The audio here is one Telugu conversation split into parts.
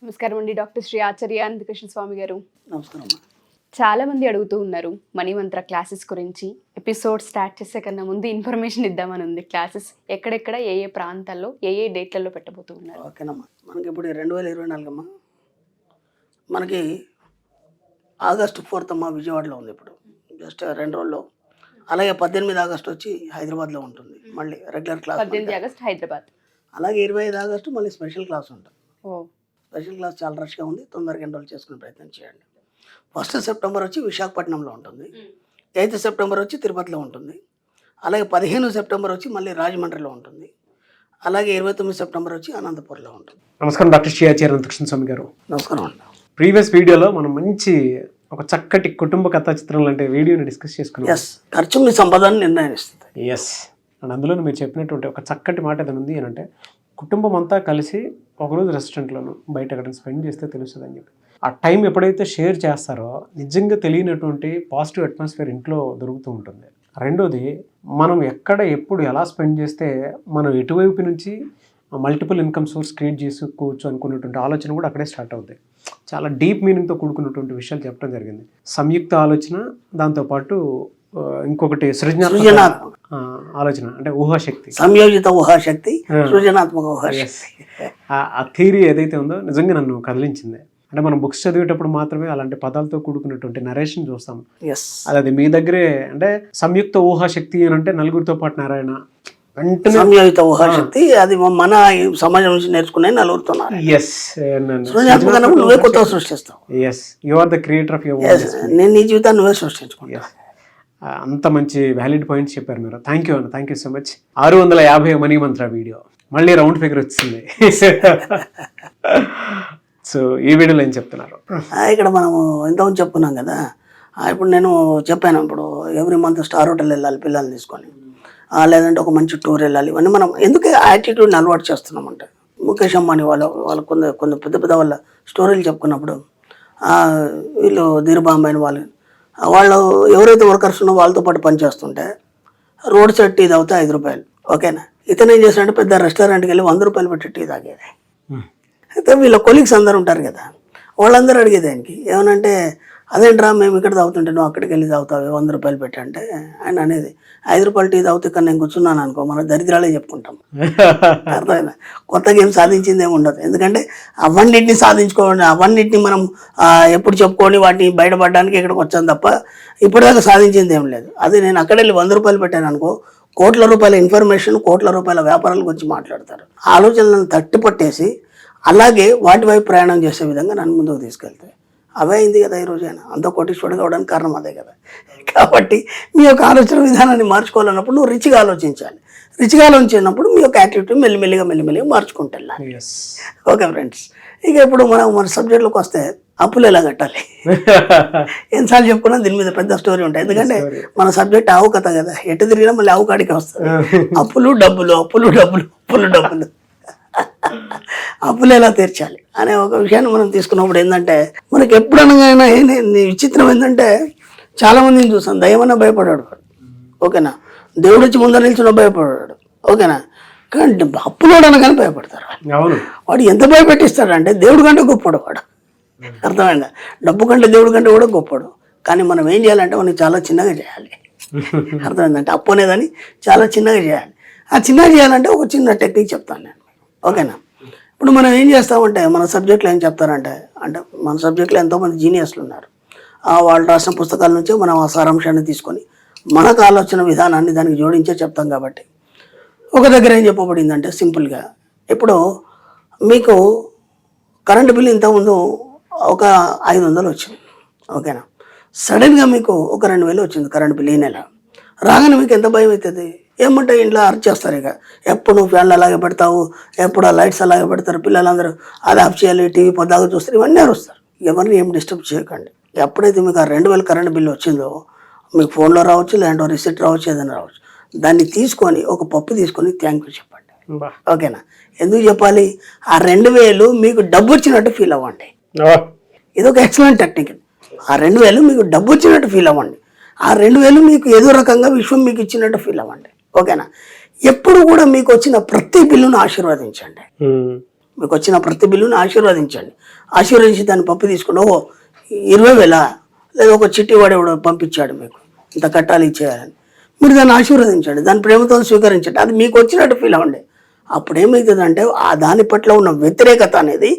నమస్కారం అండి డాక్టర్ శ్రీ ఆచార్య అనంతకృష్ణ స్వామి గారు. నమస్కారం. చాలా మంది అడుగుతూ ఉన్నారు మనీ మంత్ర క్లాసెస్ గురించి. ఎపిసోడ్ స్టార్ట్ చేసే కన్నా ముందు ఇన్ఫర్మేషన్ ఇద్దామని ఉంది. క్లాసెస్ ఎక్కడెక్కడ ఏ ఏ ప్రాంతాల్లో ఏ ఏ డేట్లలో పెట్టబోతూ ఉన్నారు? ఓకేనమ్మా, మనకి ఇప్పుడు 2024 అమ్మా, మనకి ఆగస్టు 4th అమ్మా విజయవాడలో ఉంది. ఇప్పుడు జస్ట్ 2 రోజుల్లో. అలాగే 18 ఆగస్టు వచ్చి హైదరాబాద్లో ఉంటుంది, మళ్ళీ రెగ్యులర్ క్లాస్. 18 ఆగస్ట్ హైదరాబాద్. అలాగే 25 ఆగస్టు మళ్ళీ స్పెషల్ క్లాస్ ఉంటుంది. ఓ, స్పెషల్ క్లాస్ చాలా రష్గా ఉంది, తొందరగా ఎన్రోల్ చేసుకునే ప్రయత్నం చేయండి. 1 సెప్టెంబర్ వచ్చి విశాఖపట్నంలో ఉంటుంది. 8 సెప్టెంబర్ వచ్చి తిరుపతిలో ఉంటుంది. అలాగే 15 సెప్టెంబర్ వచ్చి మళ్ళీ రాజమండ్రిలో ఉంటుంది. అలాగే 29 సెప్టెంబర్ వచ్చి అనంతపూర్లో ఉంటుంది. నమస్కారం డాక్టర్ శ్రీ ఆచార్య అనంతకృష్ణ స్వామి గారు. నమస్కారం అండి. ప్రీవియస్ వీడియోలో మనం మంచి ఒక చక్కటి కుటుంబ కథా చిత్రం లాంటి వీడియోని డిస్కస్ చేసుకున్నాం. ఎస్, ఖర్చు మీ సంపదను నిర్ణయిస్తుంది. ఎస్, అండ్ అందులో మీరు చెప్పినటువంటి ఒక చక్కటి మాట ఏదైనా ఉంది అని అంటే, కుటుంబం అంతా కలిసి ఒకరోజు రెస్టారెంట్లోనూ బయట ఎక్కడైనా స్పెండ్ చేస్తే తెలుస్తుంది అని చెప్పి. ఆ టైం ఎప్పుడైతే షేర్ చేస్తారో నిజంగా తెలియనటువంటి పాజిటివ్ అట్మాస్ఫియర్ ఇంట్లో దొరుకుతూ ఉంటుంది. రెండోది, మనం ఎక్కడ ఎప్పుడు ఎలా స్పెండ్ చేస్తే మనం ఎటువైపు నుంచి మల్టిపుల్ ఇన్కమ్ సోర్స్ క్రియేట్ చేసుకోవచ్చు అనుకున్నటువంటి ఆలోచన కూడా అక్కడే స్టార్ట్ అవుతాయి. చాలా డీప్ మీనింగ్తో కూడుకున్నటువంటి విషయాలు చెప్పడం జరిగింది. సంయుక్త ఆలోచన, దాంతోపాటు ఇంకొకటి సృజనాత్మక ఆలోచన అంటే ఊహాశక్తి, సంయోజిత ఊహాశక్తి, సృజనాత్మక ఊహాశక్తి. ఆ థియరీ ఏదైతే ఉందో నిజంగా నన్ను కదిలించింది. అంటే మనం బుక్స్ చదివేటప్పుడు మాత్రమే అలాంటి పదాలతో కూడుకున్నటువంటి నరేషన్ చూస్తాం. అది మీ దగ్గరే అంటే సంయుక్త ఊహాశక్తి అని అంటే నలుగురితో పాటు నారాయణ సంయోజిత ఊహాశక్తి, అది మన సమాజం నుంచి నేర్చుకునే నలుగురుతున్నారు. నువ్వే కొత్తగా సృష్టిస్తావు. You are the creator of your. నేను నీ జీవితాన్ని నువ్వే సృష్టించుకుంటా. అంత మంచి వ్యాలిడ్ పాయింట్స్ చెప్పారు మీరు. థ్యాంక్ యూ అన్న, thank you so much. 650 money Mantra video మళ్ళీ రౌండ్ ఫిగర్ వచ్చింది. సో ఈ వీడియోలో ఏం చెప్తున్నారు? ఇక్కడ మనము ఎంతమంది చెప్పుకున్నాం కదా. ఇప్పుడు నేను చెప్పాను, ఇప్పుడు ఎవ్రీ మంత్ స్టార్ హోటల్ వెళ్ళాలి పిల్లల్ని తీసుకొని, లేదంటే ఒక మంచి టూర్ వెళ్ళాలి. ఇవన్నీ మనం ఎందుకు యాటిట్యూడ్ని అలవాటు చేస్తున్నామంటే, ముఖేష్ అంబానీ వాళ్ళ కొన్ని పెద్ద పెద్ద వాళ్ళ స్టోరీలు చెప్పుకున్నప్పుడు వీళ్ళు ధీరుబాంబాయిని వాళ్ళు ఎవరైతే వర్కర్స్ ఉన్నో వాళ్ళతో పాటు పనిచేస్తుంటే రోడ్ సైడ్ టీ తాగితే 5 రూపాయలు. ఓకేనా, ఇతను ఏం చేస్తాడంటే పెద్ద రెస్టారెంట్కి వెళ్ళి 100 రూపాయలు పెట్టి టీ తాగేది. అయితే వీళ్ళ కొలీగ్స్ అందరు ఉంటారు కదా, వాళ్ళందరూ అడిగేది ఆయనకి ఏమనంటే, అదేంట్రా మేము ఇక్కడ తాగుతుంటే నువ్వు అక్కడికి వెళ్ళి తాగుతావు 100 రూపాయలు పెట్టంటే, ఆయన అనేది 5 రూపాయలు టీ తాగితే ఇక్కడ నేను కూర్చున్నాను అనుకో, మన దరిద్రాలే చెప్పుకుంటాం. అర్థమైనా? కొత్తగా ఏం సాధించింది ఏమి ఉండదు. ఎందుకంటే అవన్నిటిని సాధించుకోండి, అవన్నిటిని మనం ఎప్పుడు చెప్పుకొని వాటిని బయటపడడానికి ఇక్కడికి వచ్చాను తప్ప ఇప్పటిదాకా సాధించింది ఏం లేదు. అది నేను అక్కడ వెళ్ళి 100 రూపాయలు పెట్టాను అనుకో, కోట్ల రూపాయల ఇన్ఫర్మేషన్, కోట్ల రూపాయల వ్యాపారాల గురించి మాట్లాడతారు. ఆలోచనలను తట్టిపట్టేసి అలాగే వాటి వైపు ప్రయాణం చేసే విధంగా నన్ను ముందుకు తీసుకెళ్తాయి. అవే అయింది కదా ఈ రోజైనా, అంత కోటీశ్వరుడు కావడానికి కారణం అదే కదా. కాబట్టి మీ యొక్క ఆలోచన విధానాన్ని మార్చుకోవాలన్నప్పుడు నువ్వు రిచ్గా ఆలోచించాలి. రిచ్గా ఆలోచించినప్పుడు మీ యొక్క యాక్టివిటీ మెల్లిమెల్లిగా మార్చుకుంటూ వెళ్ళాలి. ఓకే ఫ్రెండ్స్, ఇక ఇప్పుడు మన సబ్జెక్ట్లోకి వస్తే అప్పులు ఎలా కట్టాలి. ఎన్నిసార్లు చెప్పుకున్నా దీని మీద పెద్ద స్టోరీ ఉంటాయి. ఎందుకంటే మన సబ్జెక్ట్ ఆవు కథ కదా, ఎటు తిరిగినా మళ్ళీ ఆవు కాడికి వస్తుంది. అప్పులు డబ్బులు, అప్పులు డబ్బులు, అప్పులు డబ్బులు, అప్పులు ఎలా తీర్చాలి అనే ఒక విషయాన్ని మనం తీసుకున్నప్పుడు ఏంటంటే, మనకి ఎప్పుడనగా విచిత్రం ఏంటంటే, చాలామందిని చూసాం దయ్యమన్నా భయపడాడు. ఓకేనా, దేవుడు వచ్చి ముందర నిల్చున్న భయపడాడు. ఓకేనా, కానీ అప్పులోడు అనగానే భయపడతారు. వాడు ఎంత భయపెట్టిస్తాడంటే దేవుడి కంటే గొప్పడు వాడు. అర్థమైందా? డబ్బు కంటే దేవుడి కంటే కూడా గొప్పడు. కానీ మనం ఏం చేయాలంటే మనం చాలా చిన్నగా చేయాలి. అర్థమైందంటే అప్పు అనేదని చాలా చిన్నగా చేయాలి. ఆ చిన్నగా చేయాలంటే ఒక చిన్న టెక్నిక్ చెప్తాను నేను. ఓకేనా, ఇప్పుడు మనం ఏం చేస్తామంటే మన సబ్జెక్టులో ఏం చెప్తారంటే, మన సబ్జెక్టులో ఎంతోమంది జీనియస్లు ఉన్నారు. వాళ్ళు రాసిన పుస్తకాల నుంచే మనం ఆ సారాంశాన్ని తీసుకొని మనకు ఆలోచన విధానాన్ని దానికి జోడించే చెప్తాం. కాబట్టి ఒక దగ్గర ఏం చెప్పబడిందంటే సింపుల్గా, ఇప్పుడు మీకు కరెంటు బిల్లు ఇంతకుముందు ఒక 500 వచ్చింది. ఓకేనా, సడన్గా మీకు ఒక 2000 వచ్చింది కరెంటు బిల్లు ఈ నెల. రాగానే మీకు ఎంత భయం అవుతుంది? ఏమంటే ఇంట్లో అర్చేస్తారు. ఇక ఎప్పుడు నువ్వు ఫ్యాన్లు అలాగే పెడతావు, ఎప్పుడు ఆ లైట్స్ అలాగే పెడతారు, పిల్లలందరూ అది ఆఫ్ చేయాలి, టీవీ పొద్దాగా చూస్తారు, ఇవన్నీ అరుస్తారు. ఎవరిని ఏం డిస్టర్బ్ చేయకండి. ఎప్పుడైతే మీకు ఆ 2000 కరెంట్ బిల్లు వచ్చిందో, మీకు ఫోన్లో రావచ్చు, లేదంటే రిసిప్ట్ రావచ్చు, ఏదైనా రావచ్చు, దాన్ని తీసుకొని ఒక పప్పు తీసుకొని థ్యాంక్ యూ చెప్పండి. ఓకేనా, ఎందుకు చెప్పాలి? ఆ 2000 మీకు డబ్బు వచ్చినట్టు ఫీల్ అవ్వండి. ఇదొక ఎక్సలెంట్ టెక్నిక్. ఆ 2000 మీకు డబ్బు వచ్చినట్టు ఫీల్ అవ్వండి. ఆ 2000 మీకు ఏదో రకంగా విశ్వం మీకు ఇచ్చినట్టు ఫీల్ అవ్వండి. ఓకేనా, ఎప్పుడు కూడా మీకు వచ్చిన ప్రతి బిల్లును ఆశీర్వదించండి. మీకు వచ్చిన ప్రతి బిల్లుని ఆశీర్వదించండి. ఆశీర్వదించి దాన్ని పప్పు తీసుకుని 20,000 లేదా ఒక చిట్టి వాడు ఎవడో పంపించాడు మీకు ఇంత కట్టాలి ఇచ్చేయాలని, మీరు దాన్ని ఆశీర్వదించండి, దాని ప్రేమతో స్వీకరించండి. అది మీకు వచ్చినట్టు ఫీల్ అవ్వండి. అప్పుడు ఏమవుతుందంటే ఆ దాని పట్ల ఉన్న వ్యతిరేకత అనేది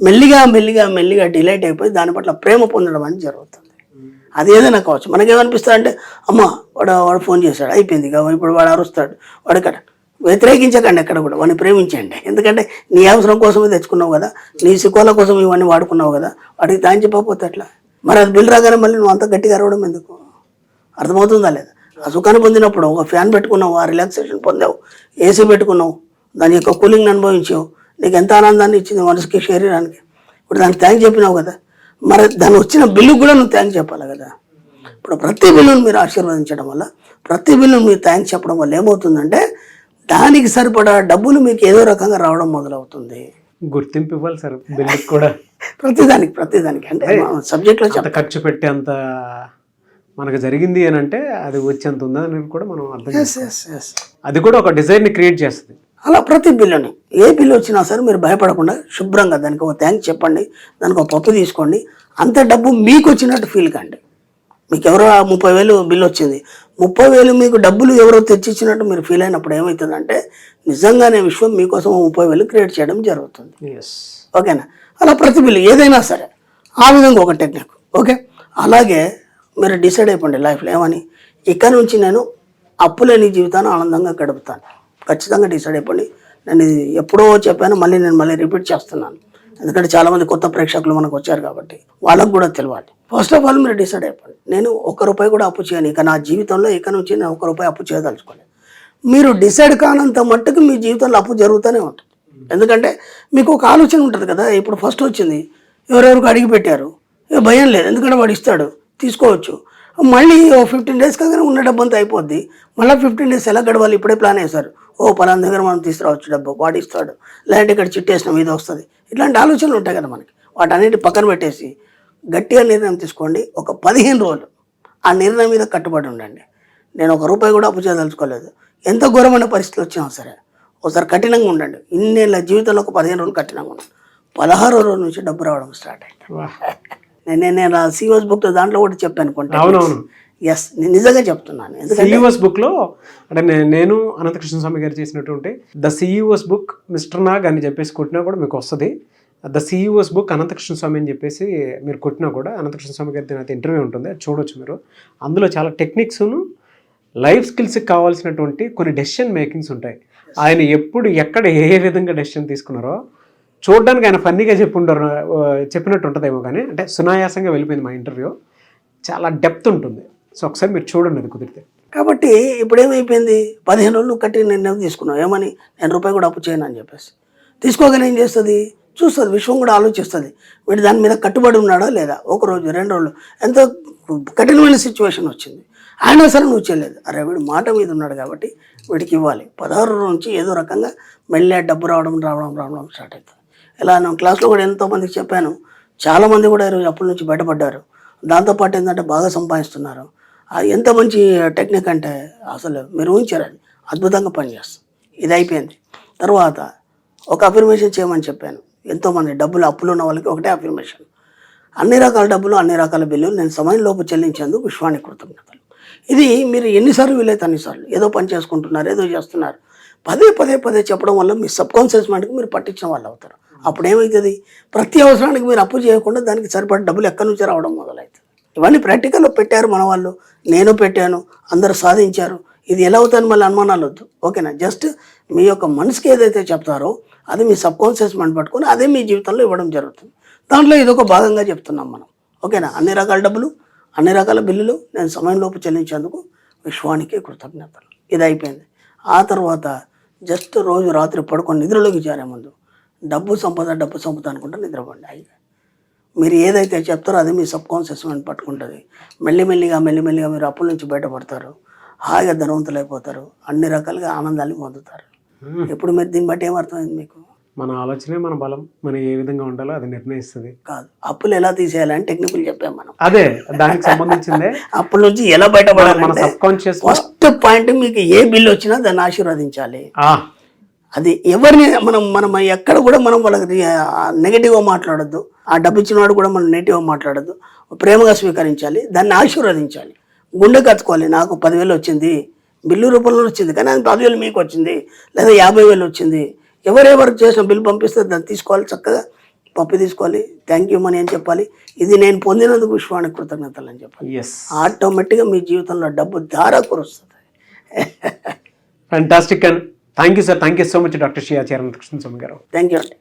మెల్లిగా మెల్లిగా మెల్లిగా డిలైట్ అయిపోయి దాని పట్ల ప్రేమ పొందడం అనేది జరుగుతుంది. అది ఏదైనా కావచ్చు. మనకేమనిపిస్తుంది అంటే అమ్మ వాడు ఫోన్ చేశాడు అయిపోయింది, ఇప్పుడు వాడు అరుస్తాడు, వాడు ఇక్కడ వ్యతిరేకించకండి, ఎక్కడ కూడా వాడిని ప్రేమించండి. ఎందుకంటే నీ అవసరం కోసమే తెచ్చుకున్నావు కదా, నీ సికోల కోసం ఇవన్నీ వాడుకున్నావు కదా, వాడికి తాను చెప్పకపోతే ఎట్లా? మరి అది బిల్ రాగానే మళ్ళీ నువ్వు అంత గట్టిగా అరవడం ఎందుకు? అర్థమవుతుందా లేదా? ఆ సుఖాన్ని పొందినప్పుడు ఒక ఫ్యాన్ పెట్టుకున్నావు, ఆ రిలాక్సేషన్ పొందావు, ఏసీ పెట్టుకున్నావు, దాని యొక్క కూలింగ్ని అనుభవించావు, నీకు ఎంత ఆనందాన్ని ఇచ్చింది మనసుకి, శరీరానికి. ఇప్పుడు దానికి థ్యాంక్ చెప్పినావు కదా, మరి దాని వచ్చిన బిల్లు కూడా నువ్వు థ్యాంక్ చెప్పాలి కదా. ఇప్పుడు ప్రతి బిల్లును మీరు ఆశీర్వదించడం వల్ల, ప్రతి బిల్లును మీరు థ్యాంక్స్ చెప్పడం వల్ల ఏమవుతుందంటే దానికి సరిపడా డబ్బులు మీకు ఏదో రకంగా రావడం మొదలవుతుంది. గుర్తింపు ఇవ్వాలి సార్ బిల్లుకి కూడా. ప్రతిదానికి అంటే సబ్జెక్ట్లో అంత ఖర్చు పెట్టి అంత మనకు జరిగింది అని అంటే అది వచ్చేంత ఉందని కూడా మనం అర్థం చేసుకోవాలి. అది కూడా ఒక డిజైన్ని క్రియేట్ చేస్తుంది. అలా ప్రతి బిల్లుని ఏ బిల్లు వచ్చినా సరే మీరు భయపడకుండా శుభ్రంగా దానికి ఒక థ్యాంక్స్ చెప్పండి, దానికి ఒక పప్పు తీసుకోండి. అంత డబ్బు మీకు వచ్చినట్టు ఫీల్ కండి. మీకు ఎవరో 30,000 బిల్లు వచ్చింది, 30,000 మీకు డబ్బులు ఎవరో తెచ్చిచ్చినట్టు మీరు ఫీల్ అయినప్పుడు ఏమవుతుందంటే నిజంగానే విశ్వం మీకోసం 30,000 క్రియేట్ చేయడం జరుగుతుంది. ఓకేనా? అలా ప్రతి బిల్లు ఏదైనా సరే ఆ విధంగా ఒక టెక్నిక్. ఓకే, అలాగే మీరు డిసైడ్ అయిపోండి లైఫ్లో ఏమని, ఇక్కడ నుంచి నేను అప్పులేని జీవితాన్ని ఆనందంగా గడుపుతాను. ఖచ్చితంగా డిసైడ్ అయిపోండి. నేను ఇది ఎప్పుడో చెప్పాను, మళ్ళీ రిపీట్ చేస్తున్నాను. ఎందుకంటే చాలామంది కొత్త ప్రేక్షకులు మనకు వచ్చారు కాబట్టి వాళ్ళకు కూడా తెలియాలి. ఫస్ట్ ఆఫ్ ఆల్ మీరు డిసైడ్ అయిపోండి, నేను ₹1 కూడా అప్పు చేయను. ఇక నా జీవితంలో ఇక నుంచి నేను ₹1 అప్పు చేయదలుచుకోలేదు. మీరు డిసైడ్ కానంత మట్టుకు మీ జీవితంలో అప్పు జరుగుతూనే ఉంటుంది. ఎందుకంటే మీకు ఒక ఆలోచన ఉంటుంది కదా, ఇప్పుడు ఫస్ట్ వచ్చింది ఎవరెవరికి అడిగి పెట్టారు, భయం లేదు, ఎందుకంటే వాడు ఇస్తాడు, తీసుకోవచ్చు. మళ్ళీ 15 డేస్ కాగానే ఉన్న డబ్బు అంతా అయిపోద్ది. మళ్ళీ 15 డేస్ ఎలా గడవాలి ఇప్పుడే ప్లాన్ వేశారు. పలానా దగ్గర మనం తీసుకురావచ్చు డబ్బు, వాడు ఇస్తాడు, లేదంటే ఇక్కడ చిట్టేసినాం ఇది వస్తుంది. ఇట్లాంటి ఆలోచనలు ఉంటాయి కదా మనకి. వాటన్నిటి పక్కన పెట్టేసి గట్టిగా నిర్ణయం తీసుకోండి. ఒక 15 రోజులు ఆ నిర్ణయం మీద కట్టుబడి ఉండండి. నేను ₹1 కూడా అప్పు చేయదలుచుకోలేదు, ఎంత ఘోరమైన పరిస్థితులు వచ్చినా సరే ఒకసారి కఠినంగా ఉండండి. ఇన్నేళ్ళ జీవితంలో ఒక 15 రోజులు కఠినంగా ఉండండి. 16వ రోజు నుంచి డబ్బు రావడం స్టార్ట్ అయింది. నేను CEO's బుక్ దాంట్లో కూడా చెప్పాను కొంచెం. ఎస్, నేను నిజంగా చెప్తున్నాను. CEO's బుక్ లో అంటే నేను అనంతకృష్ణ స్వామి గారు చేసినటువంటి the CEO's book mister Nag అని చెప్పేసి కొట్టినా కూడా మీకు వస్తుంది. ద CEO's బుక్ అనంతకృష్ణ స్వామి అని చెప్పేసి మీరు కొట్టినా కూడా అనంతకృష్ణ స్వామి గారి అయితే ఇంటర్వ్యూ ఉంటుంది, అది చూడొచ్చు మీరు. అందులో చాలా టెక్నిక్స్ను లైఫ్ స్కిల్స్కి కావాల్సినటువంటి కొన్ని డెసిషన్ మేకింగ్స్ ఉంటాయి. ఆయన ఎప్పుడు ఎక్కడ ఏ విధంగా డెసిషన్ తీసుకున్నారో చూడడానికి ఆయన ఫన్నీగా చెప్పినట్టు ఉంటుందేమో, కానీ అంటే సునాయాసంగా వెళ్ళిపోయింది మా ఇంటర్వ్యూ. చాలా డెప్త్ ఉంటుంది. సో ఒకసారి మీరు చూడండి అది కుదిరితే. కాబట్టి ఇప్పుడు ఏమైపోయింది, 15 రోజులు కట్టి నిర్ణయం తీసుకున్నావు. ఏమని, నేను ₹1 కూడా అప్పు చేయను అని చెప్పేసి. తీసుకోగానే ఏం చేస్తుంది, చూస్తుంది, విశ్వం కూడా ఆలోచిస్తుంది, వీడు దాని మీద కట్టుబడి ఉన్నాడా లేదా. 1 రోజు 2 రోజులు ఎంతో కఠినమైన సిచ్యువేషన్ వచ్చింది, అయినా సరే నువ్వు చేయలేదు. అరే వీడు మాట మీద ఉన్నాడు కాబట్టి వీడికి ఇవ్వాలి. 16 రోజు నుంచి ఏదో రకంగా మెల్లే డబ్బు రావడం స్టార్ట్ అవుతుంది. ఇలా నేను క్లాస్లో కూడా ఎంతోమందికి చెప్పాను, చాలామంది కూడా ఈరోజు అప్పుల నుంచి బయటపడ్డారు. దాంతోపాటు ఏంటంటే బాగా సంపాదిస్తున్నారు. ఎంత మంచి టెక్నిక్ అంటే అసలు మీరు ఊహించారని అద్భుతంగా పనిచేస్తుంది. ఇది అయిపోయింది. తర్వాత ఒక అఫర్మేషన్ చేయమని చెప్పాను. ఎంతోమంది డబ్బులు అప్పులు ఉన్న వాళ్ళకి ఒకటే అఫర్మేషన్, అన్ని రకాల డబ్బులు అన్ని రకాల బిల్లులు నేను సమయంలోపు చెల్లించేందుకు విశ్వానికి కృతజ్ఞతలు. ఇది మీరు ఎన్నిసార్లు వీలైతే అన్నిసార్లు ఏదో పని చేసుకుంటున్నారు, ఏదో చేస్తున్నారు, పదే చెప్పడం వల్ల మీ సబ్కాన్షియస్ మైండ్కి మీరు పట్టించిన వాళ్ళు అవుతారు. అప్పుడు ఏమవుతుంది, ప్రతి అవసరానికి మీరు అప్పు చేయకుండా దానికి సరిపడే డబ్బులు ఎక్కడి నుంచి రావడం మొదలవుతుంది. ఇవన్నీ ప్రాక్టికల్లో పెట్టారు మన వాళ్ళు, నేను పెట్టాను, అందరూ సాధించారు. ఇది ఎలా అవుతుందని మళ్ళీ అనుమానాలు వద్దు. ఓకేనా? జస్ట్ మీ యొక్క మనసుకి ఏదైతే చెప్తారో అది మీ సబ్కాన్షియస్ మైండ్ పట్టుకొని అదే మీ జీవితంలో ఇవ్వడం జరుగుతుంది. దాంట్లో ఇదొక భాగంగా చెప్తున్నాం మనం. ఓకేనా? అన్ని రకాల డబ్బులు అన్ని రకాల బిల్లులు నేను సమయంలోపు చెల్లించేందుకు విశ్వానికి కృతజ్ఞతలు. ఇది అయిపోయింది. ఆ తర్వాత జస్ట్ రోజు రాత్రి పడుకొని నిద్రలోకి చేరే ముందు డబ్బు సంపద అనుకుంటే నిద్రపోండి. హాయిగా మీరు ఏదైతే చెప్తారో అది మీ సబ్కాన్షియస్ మైండ్ పట్టుకుంటుంది. మెల్లిమెల్లిగా మీరు అప్పుల నుంచి బయటపడతారు, హాయిగా ధనవంతులు అయిపోతారు, అన్ని రకాలుగా ఆనందాన్ని పొందుతారు. ఇప్పుడు మీరు దీన్ని బట్టి ఏమర్థమైంది మీకు? మన ఆలోచనే మన బలం, మనం ఏ విధంగా ఉండాలో అది నిర్ణయిస్తుంది. కాదు, అప్పులు ఎలా తీసేయాలని టెక్నికల్ చెప్పాం మనం. అదే దానికి సంబంధించిందే. అప్పుల నుంచి ఎలా బయటపడాలి, మన సబ్కాన్షియస్ ఫస్ట్ పాయింట్ మీకు ఏ బిల్లు వచ్చినా దాన్ని ఆశీర్వదించాలి. అది ఎవరిని మనం ఎక్కడ కూడా మనం వాళ్ళకి నెగిటివ్గా మాట్లాడొద్దు. ఆ డబ్బు ఇచ్చిన వాడు కూడా మనం నెగిటివ్గా మాట్లాడొద్దు. ప్రేమగా స్వీకరించాలి, దాన్ని ఆశీర్వదించాలి, గుండె కత్తుకోవాలి. నాకు 10,000 వచ్చింది, బిల్లు రూపంలో వచ్చింది, కానీ అది 10,000 మీకు వచ్చింది, లేదా 50,000 వచ్చింది. ఎవరెవరు చేసిన బిల్లు పంపిస్తే దాన్ని తీసుకోవాలి, చక్కగా పప్పు తీసుకోవాలి, థ్యాంక్ యూ మనీ అని చెప్పాలి. ఇది నేను పొందినందుకు విశ్వానికి కృతజ్ఞతలు అని చెప్పాలి. ఎస్, ఆటోమేటిక్గా మీ జీవితంలో డబ్బు ధార కురుస్తుంది. Fantastic and thank you sir, thank you so much doctor Shri Acharya Krishna Swami గారు. థ్యాంక్ యూ అండి.